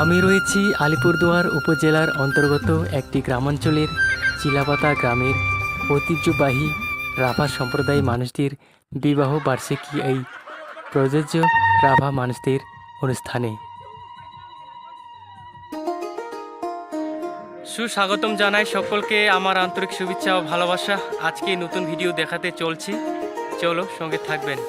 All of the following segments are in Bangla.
আমি রয়েছি আলিপুরদুয়ার উপজেলার অন্তর্গত একটি গ্রামাঞ্চলের চিলাপাতা গ্রামের ঐতিহ্যবাহী রাভা সম্প্রদায় মানুষদের বিবাহ বার্ষিকী এই প্রযোজ্য রাভা মানুষদের অনুষ্ঠানে। সুস্বাগতম জানাই সকলকে, আমার আন্তরিক শুভেচ্ছা ও ভালোবাসা। আজকে নতুন ভিডিও দেখাতে চলছি, চলো সঙ্গে থাকবেন।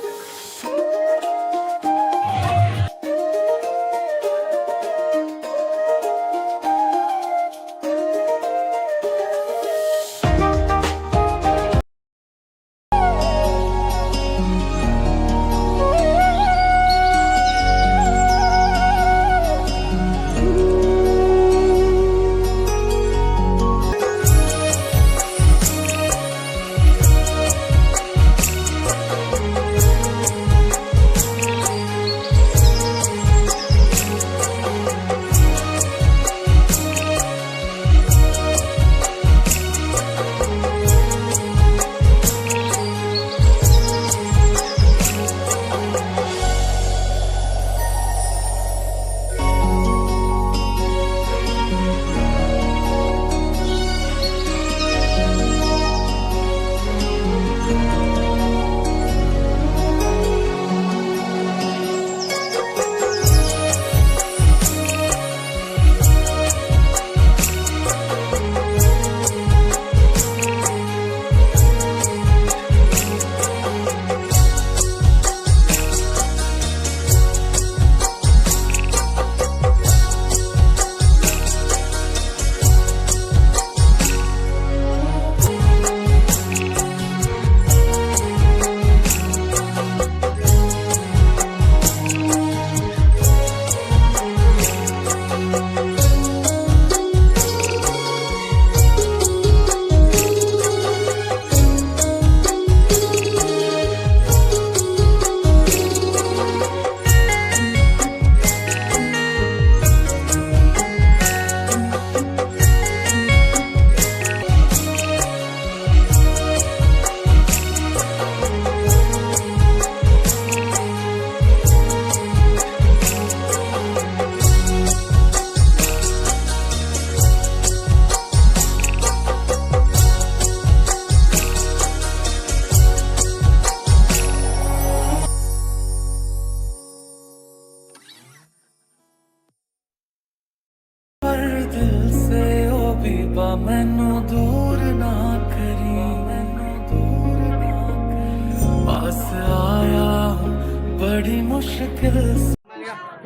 मैनू दूर ना करी, मैनू दूर ना करी, पास आया हूँ बड़ी मुश्किल से।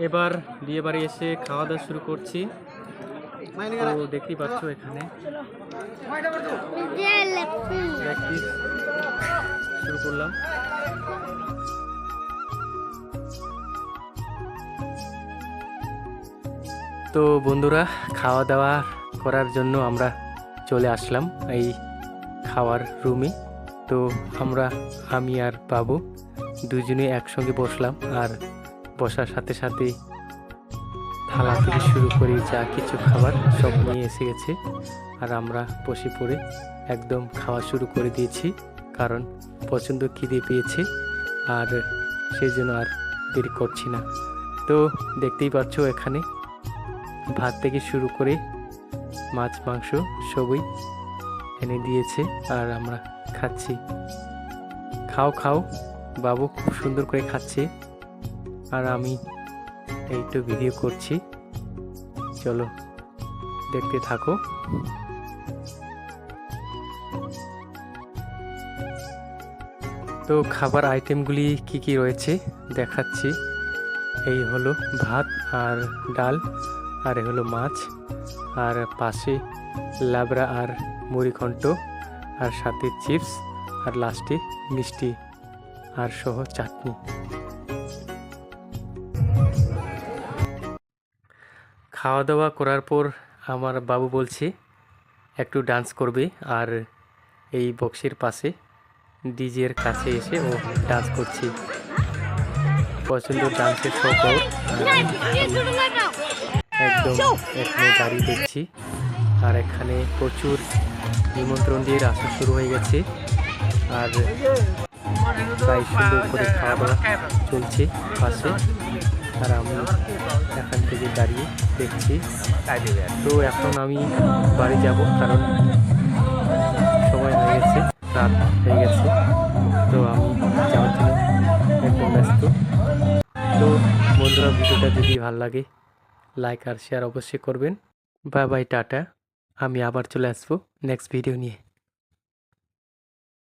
এবার বিয়ে বাড়ি এসে খাওয়া দাওয়া শুরু করছি। তো দেখতেই পাচ্ছ এখানে প্র্যাকটিস শুরু করলাম। তো বন্ধুরা, খাওয়া দাওয়া করার জন্য আমরা চলে আসলাম এই খাওয়ার রুমে। তো আমি আর বাবু দুজনে একসঙ্গে বসলাম, আর বসার সাথে সাথে থালা থেকে শুরু করে যা কিছু খাবার সব নিয়ে এসে গেছে, আর আমরা বসে পড়ে একদম খাওয়া শুরু করে দিয়েছি, কারণ প্রচণ্ড খিদে পেয়েছে আর সেই জন্য আর দেরি করছি না। তো দেখতেই পাচ্ছ এখানে ভাত থেকে শুরু করে মাছ মাংস সবই এনে দিয়েছে, আর আমরা খাচ্ছি। খাও খাও, বাবু খুব সুন্দর করে খাচ্ছে আর আমি এইটা ভিডিও করছি, চলো দেখতে থাকো। তো খাবার আইটেমগুলি কি কি রয়েছে দেখাচ্ছি। এই হলো ভাত আর ডাল, আর এই হলো মাছ, আর পাশে লাবড়া আর মুড়িঘণ্ট, আর সাথে চিপস, আর লাস্টে মিষ্টি আর সহ চাটনি। খাওয়া দাওয়া করার পর আমার বাবু বলছে একটু ডান্স করবে, আর এই বক্সের পাশে ডিজের কাছে এসে ও ডান্স করছে। প্রচণ্ড ডান্সের শখ ওর। একদম এখানে দাঁড়িয়ে দেখছি, আর এখানে প্রচুর নিমন্ত্রণ দিয়ে আসা শুরু হয়ে গেছে, আর প্রায় সুন্দর করে খাওয়া দাওয়া চলছে পাশে। আর আমি এখান থেকে দাঁড়িয়ে দেখছি। তো এখন আমি বাড়ি যাব, কারণ সময় হয়ে গেছে, রাত হয়ে গেছে। তো আমি যাওয়ার জন্য একদম ব্যস্ত। তো বন্ধুরা, ভিডিওটা যদি ভালো লাগে লাইক আর শেয়ার অবশ্যই করবেন। Bye bye, tata. আমি আবার চলে আসবো নেক্সট ভিডিও নিয়ে।